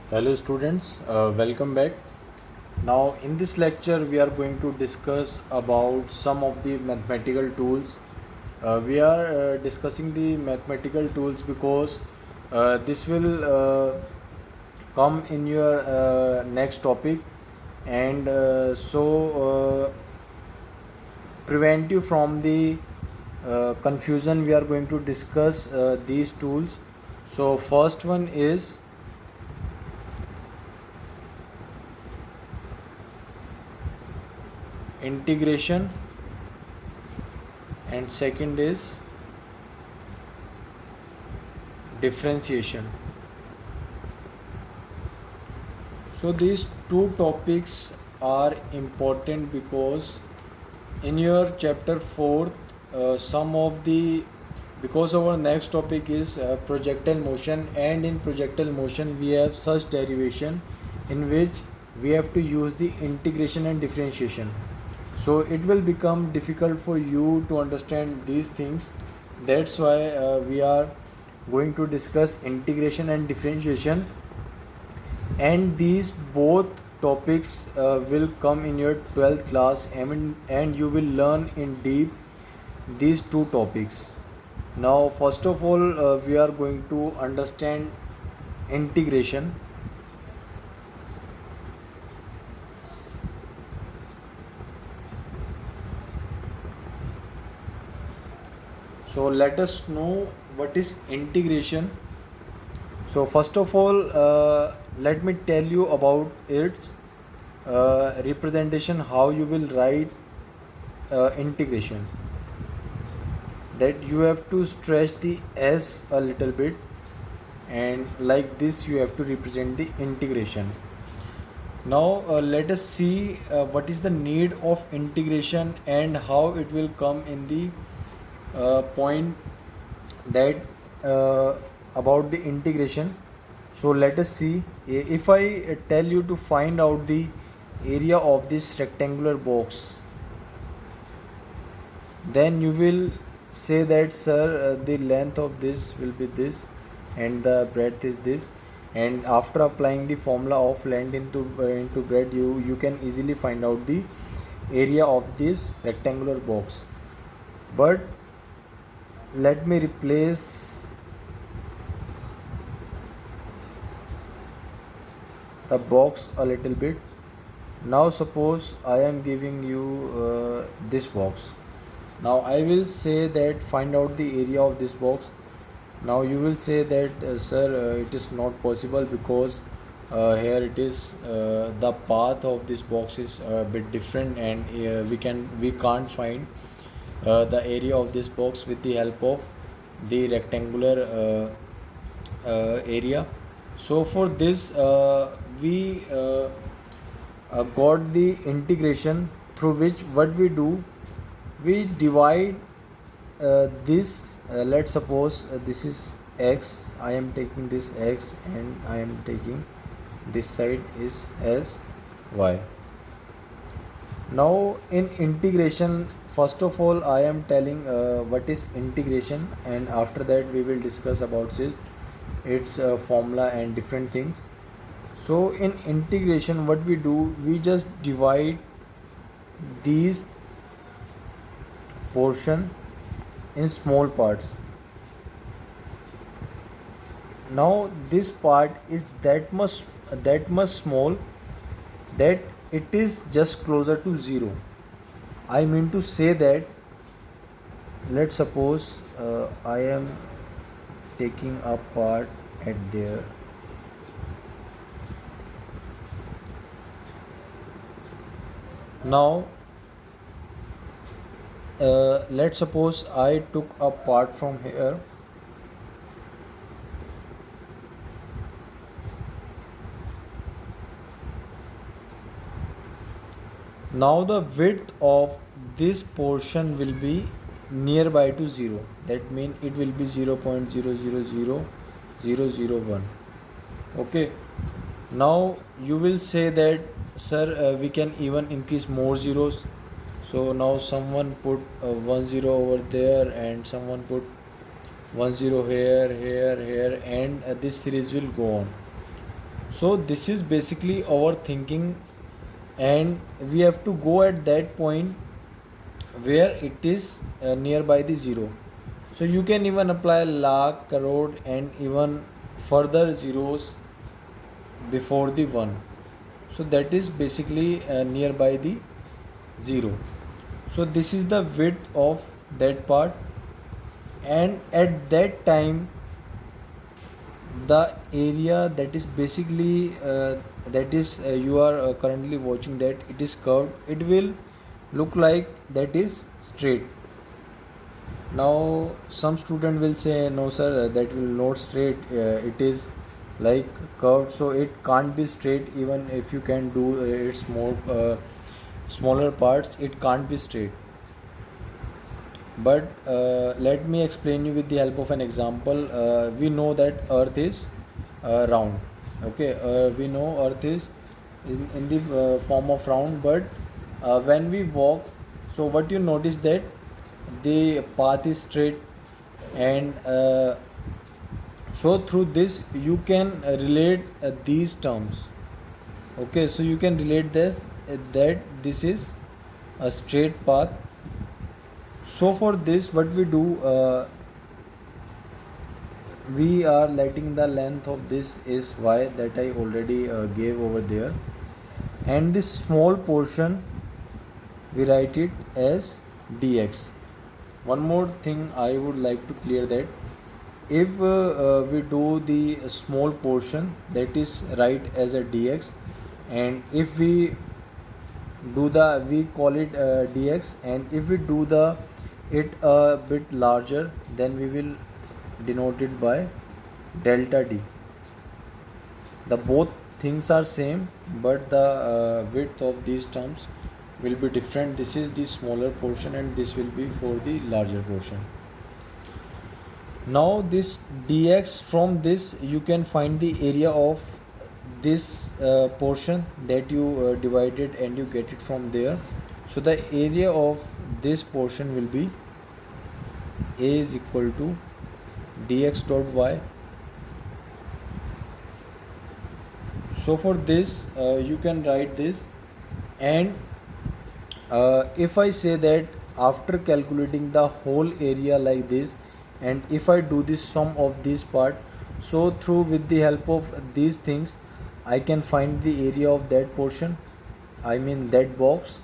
Hello students, welcome back. Now in this lecture we are going to discuss about some of the mathematical tools. We are discussing the mathematical tools because this will come in your next topic, and prevent you from the confusion. We are going to discuss these tools. So first one is integration, and second is differentiation. So these two topics are important because in your chapter 4th, some of the because our next topic is projectile motion, and in projectile motion we have such derivation in which we have to use the integration and differentiation. So it will become difficult for you to understand these things. That's why we are going to discuss integration and differentiation, and these both topics will come in your 12th class, and you will learn in deep these two topics. Now first of all, we are going to understand integration. So let us know what is integration. So first of all, let me tell you about its representation, how you will write integration. That you have to stretch the s a little bit, and like this you have to represent the integration. Now let us see what is the need of integration and how it will come in the point that about the integration. So let us see. If I tell you to find out the area of this rectangular box, then you will say that, sir, the length of this will be this and the breadth is this, and after applying the formula of length into breadth, you can easily find out the area of this rectangular box. But let me replace the box a little bit. Now suppose I am giving you this box. Now I will say that find out the area of this box. Now you will say that, sir, it is not possible because here it is, the path of this box is a bit different, and we can't find the area of this box with the help of the rectangular area. So for this we got the integration, through which what we do, we divide this. Let's suppose this is x, I am taking this x, and I am taking this side is as y. Now in integration, first of all I am telling what is integration, and after that we will discuss about its formula and different things. So in integration what we do, we just divide these portion in small parts. Now this part is that much small that it is just closer to 0. I mean to say that, let's suppose I am taking a part at there. Now let's suppose I took a part from here. Now the width of this portion will be nearby to 0. That means it will be 0.000001. Okay. Now you will say that, sir, we can even increase more zeros. So now someone put 10 over there, and someone put 10 here, here, here, and this series will go on. So this is basically our thinking, and we have to go at that point where it is nearby the zero. So you can even apply lakh, crore, and even further zeros before the 1. So that is basically nearby the 0. So this is the width of that part, and at that time the area that is basically that is you are currently watching, that it is curved, it will look like that is straight. Now some student will say, no sir, that will not straight, it is like curved, so it can't be straight. Even if you can do its more smaller parts, it can't be straight. But let me explain you with the help of an example. We know that earth is round. Okay, we know earth is in the form of round, but when we walk, so what you notice that the path is straight, and so through this you can relate these terms. Okay, so you can relate this that this is a straight path. So for this what we do, we are letting the length of this is y, that I already gave over there, and this small portion we write it as dx. One more thing I would like to clear, that if we do the small portion, that is write as a dx, and if we do the, we call it dx, and if we do the it a bit larger, then we will denote it by delta d. The both things are same, but the width of these terms will be different. This is the smaller portion, and this will be for the larger portion. Now this dx, from this you can find the area of this portion that you divided, and you get it from there. So the area of this portion will be a is equal to dx dot y. So for this you can write this, and if I say that after calculating the whole area like this, and if I do the sum of this part, so through with the help of these things I can find the area of that portion, I mean that box.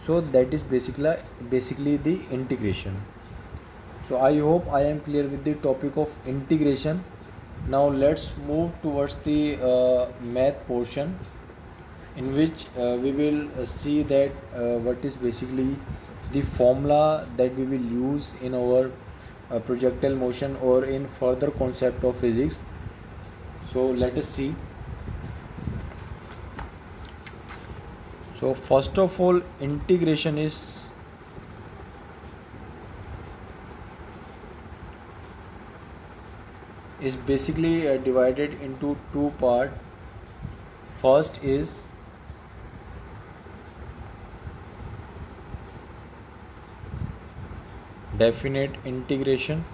So that is basically the integration. So I hope I am clear with the topic of integration. Now let's move towards the math portion, in which we will see that what is basically the formula that we will use in our projectile motion or in further concept of physics. So let us see. So first of all, integration is basically divided into two parts. First is definite integration,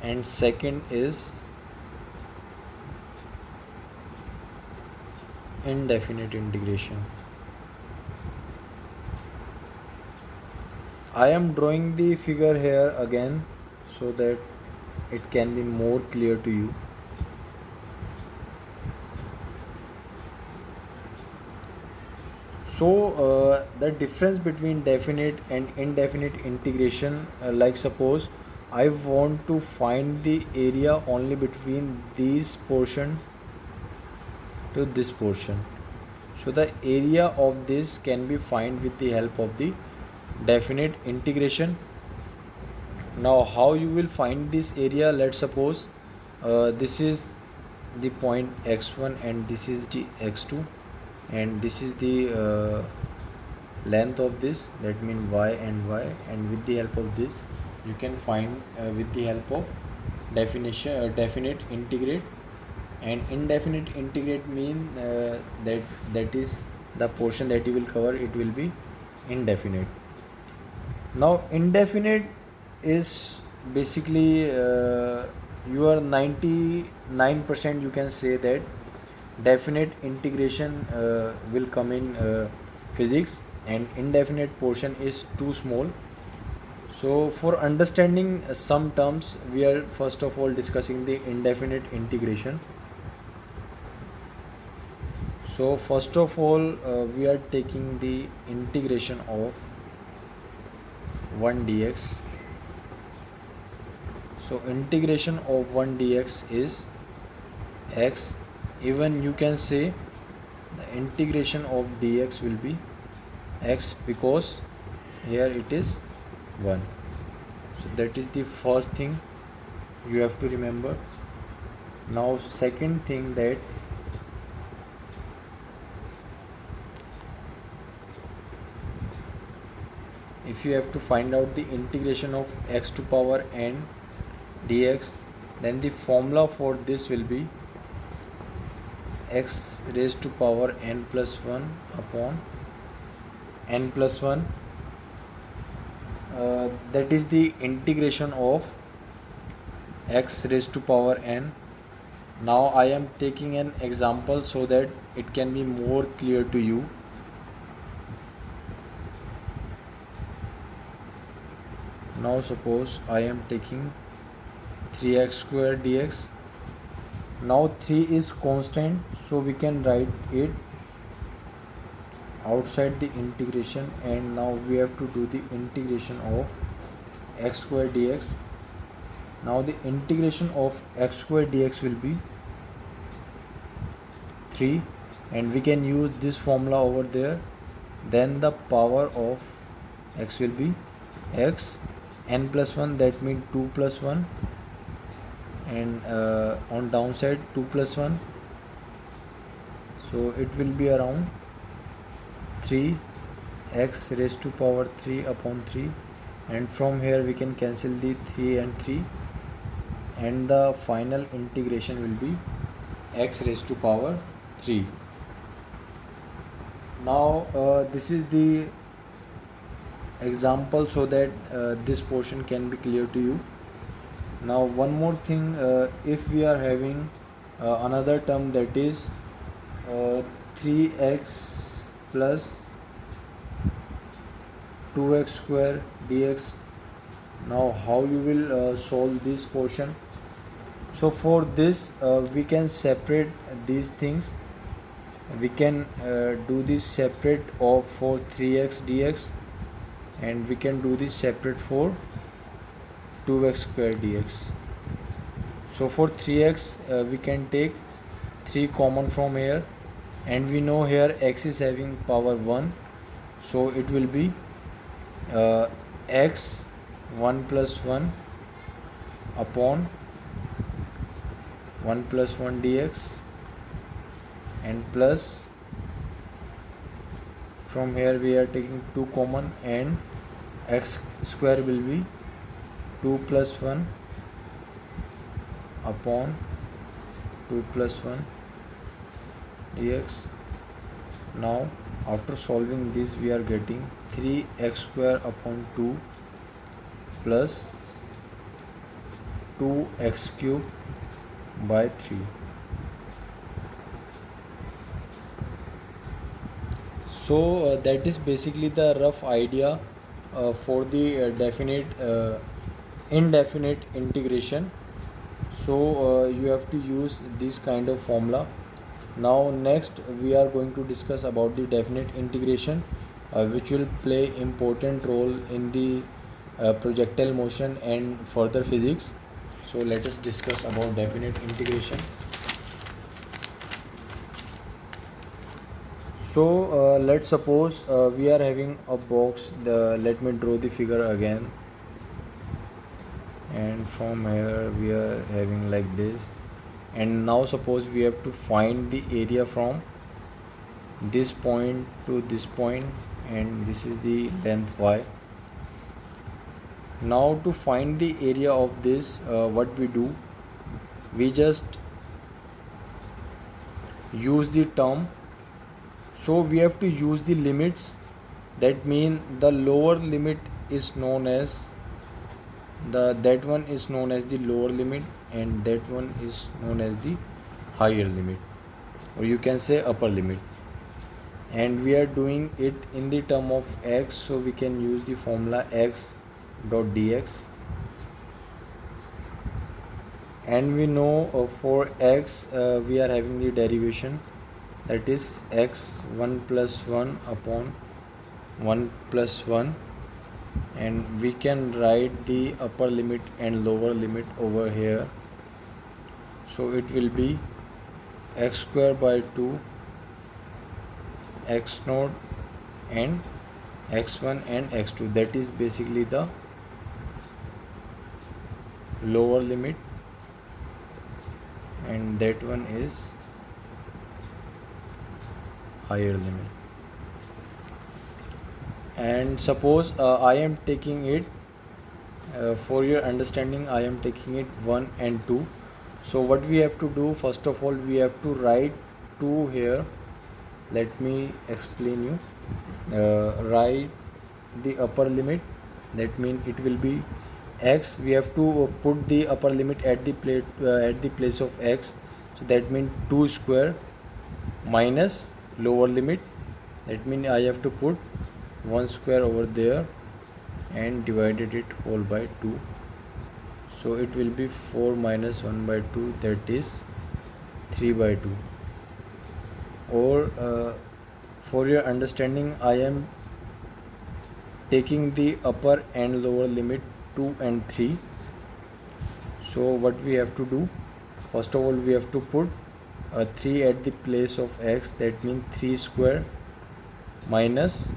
and second is indefinite integration. I am drawing the figure here again so that it can be more clear to you. So the difference between definite and indefinite integration, like suppose I want to find the area only between these portion to this portion. So the area of this can be found with the help of the definite integration. Now how you will find this area? Let's suppose this is the point x1 and this is the x2, and this is the length of this, that means y and y, and with the help of this you can find with the help of definite integrate, and indefinite integrate mean that is the portion that you will cover, it will be indefinite. Now indefinite is basically you are 99% you can say that definite integration will come in physics, and indefinite portion is too small. So for understanding some terms, we are first of all discussing the indefinite integration. So first of all, we are taking the integration of 1 dx. So integration of 1 dx is x. Even you can say the integration of dx will be x, because here it is 1. So that is the first thing you have to remember. Now second thing, that if you have to find out the integration of x to power n dx, then the formula for this will be x raised to power n plus 1 upon n plus 1. That is the integration of x raised to power n. Now I am taking an example so that it can be more clear to you. Now suppose I am taking 3x square dx. Now 3 is constant, so we can write it outside the integration, and now we have to do the integration of x square dx. Now the integration of x square dx will be 3, and we can use this formula over there. Then the power of x will be x n plus 1, that means 2 plus 1, and on downside 2 plus 1, so it will be around 3 x raised to power 3 upon 3, and from here we can cancel the 3 and 3, and the final integration will be x raised to power 3. Now this is the example so that this portion can be clear to you. Now one more thing, if we are having another term, that is 3x plus 2x square dx. Now how you will solve this portion? So for this we can separate these things. We can do this separate of for 3x dx, and we can do this separate for 2x square dx. So for 3x we can take 3 common from here, and we know here x is having power 1, so it will be x 1 plus 1 upon 1 plus 1 dx, and plus from here we are taking 2 common, and x square will be 2 plus 1 upon 2 plus 1 dx. Now after solving this, we are getting 3x square upon 2 plus 2x cube by 3. So that is basically the rough idea for the definite indefinite integration. So you have to use this kind of formula. Now next we are going to discuss about the definite integration, which will play important role in the projectile motion and further physics. So let us discuss about definite integration. So let's suppose we are having a box. Let me draw the figure again, and from here we are having like this, and now suppose we have to find the area from this point to this point, and this is the length y. Now to find the area of this, what we do, we just use the term. So we have to use the limits. That means the lower limit is known as that one is known as the lower limit, and that one is known as the higher limit, or you can say upper limit. And we are doing it in the term of x, so we can use the formula x dot dx. And we know for x we are having the derivation, that is x 1 plus 1 upon 1 plus 1, and we can write the upper limit and lower limit over here. So it will be x square by 2 x naught and x1 and x2, that is basically the lower limit, and that one is higher limit. And suppose I am taking it for your understanding, I am taking it 1 and 2. So what we have to do, first of all we have to write 2 here. Let me explain you. Write the upper limit, that means it will be x. We have to put the upper limit at the place of x, so that means 2 square minus lower limit, that means I have to put 1 square over there and divided it whole by 2. So it will be 4 minus 1 by 2, that is 3 by 2. Or for your understanding, I am taking the upper and lower limit 2 and 3. So what we have to do, first of all we have to put 3 at the place of x, that means 3 square minus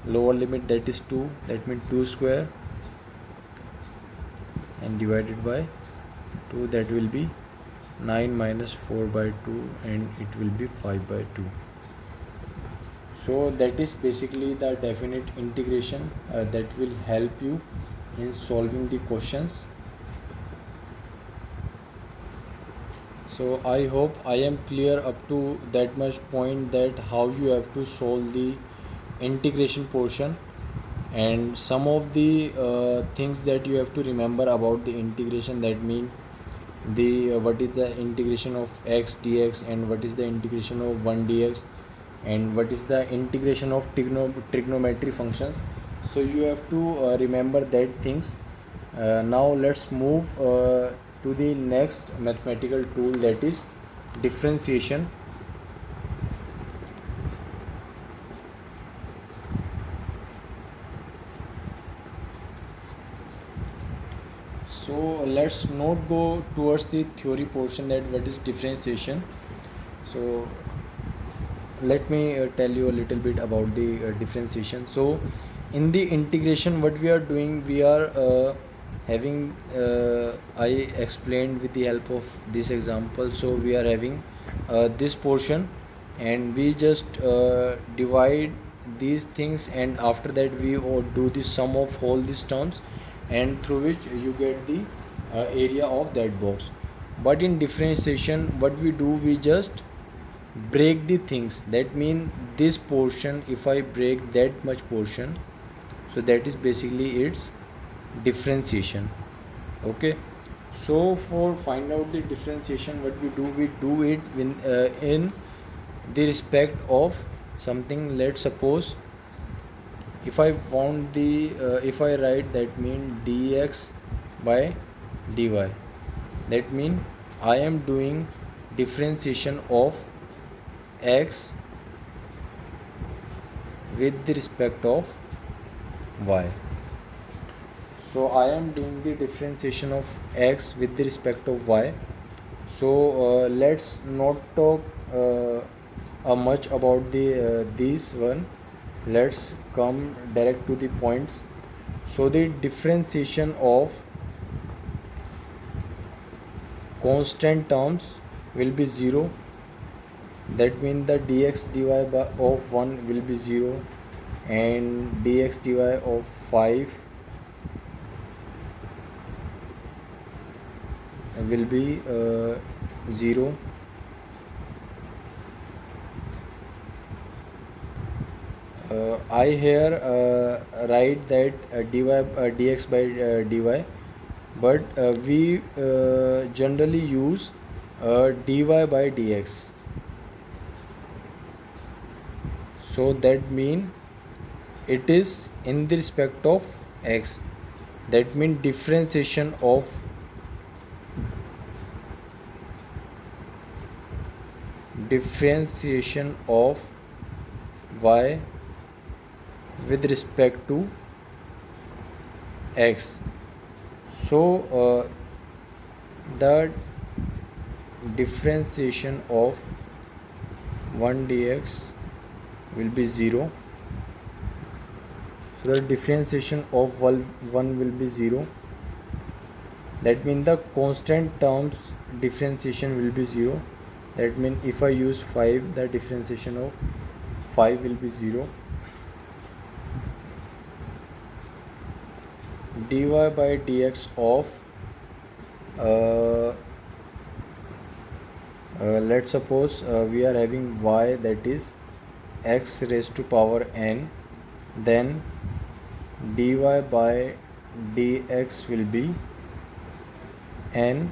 lower limit, that is 2, that means 2 square, and divided by 2, that will be 9 minus 4 by 2, and it will be 5 by 2. So that is basically the definite integration that will help you in solving the questions. So I hope I am clear up to that much point, that how you have to solve the integration portion, and some of the things that you have to remember about the integration, that mean the what is the integration of x dx, and what is the integration of 1 dx, and what is the integration of trigonometry functions. So you have to remember that things. Now let's move to the next mathematical tool, that is differentiation. So let's not go towards the theory portion, that what is differentiation. So let me tell you a little bit about the differentiation. So in the integration, what we are doing, we are having I explained with the help of this example. So we are having this portion, and we just divide these things, and after that we do the sum of all these terms, and through which you get the area of that box. But in differentiation, what we do, we just break the things, that mean this portion, if I break that much portion, so that is basically its differentiation. Okay, so for find out the differentiation, what we do it in the respect of something. Let's suppose if I want the if I write, that mean dx by dy, that mean I am doing differentiation of x with the respect of y. So I am doing the differentiation of x with the respect of y. So let's not talk much about the this one. Let's come direct to the points. So the differentiation of constant terms will be 0, that means the dx dy of 1 will be 0, and dx dy of 5 will be 0. I here write that dx by dy, but we generally use dy by dx. So that mean it is in the respect of x. That means differentiation of y with respect to x. So the differentiation of 1 dx will be 0. So the differentiation of 1 will be 0. That means the constant terms differentiation will be 0. That means if I use 5, the differentiation of 5 will be 0. dy by dx of let's suppose we are having y, that is x raised to power n, then dy by dx will be n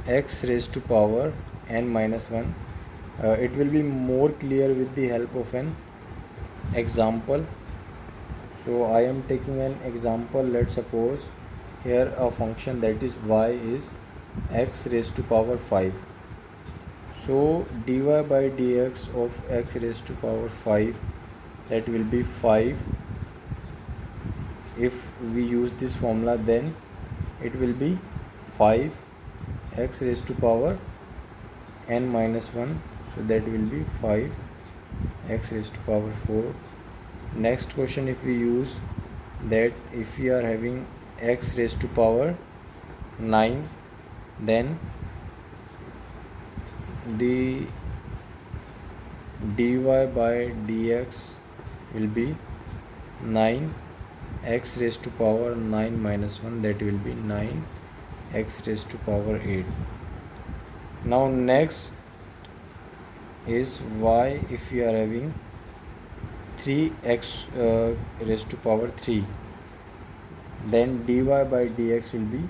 x raised to power n minus 1. It will be more clear with the help of an example. So I am taking an example. Let's suppose here a function, that is y is x raised to power 5. So dy by dx of x raised to power 5, that will be 5. If we use this formula, then it will be 5 x raised to power n minus 1. So that will be 5 x raised to power 4. Next question, if we use that, if we are having x raised to power 9, then the dy by dx will be 9 x raised to power 9 minus 1, that will be 9 x raised to power 8. Now next is y, if we are having 3x raised to power 3, then dy by dx will be,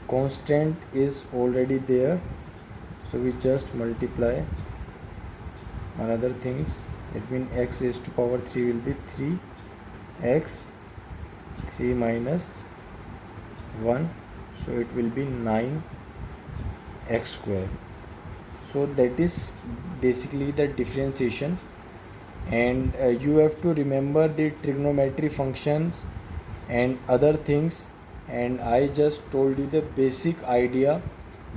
constant is already there, so we just multiply another things. It means x raised to power 3 will be 3x 3 minus 1, so it will be 9x square. So that is basically the differentiation, and you have to remember the trigonometry functions and other things, and I just told you the basic idea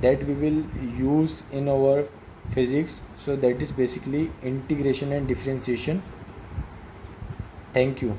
that we will use in our physics. So that is basically integration and differentiation. Thank you.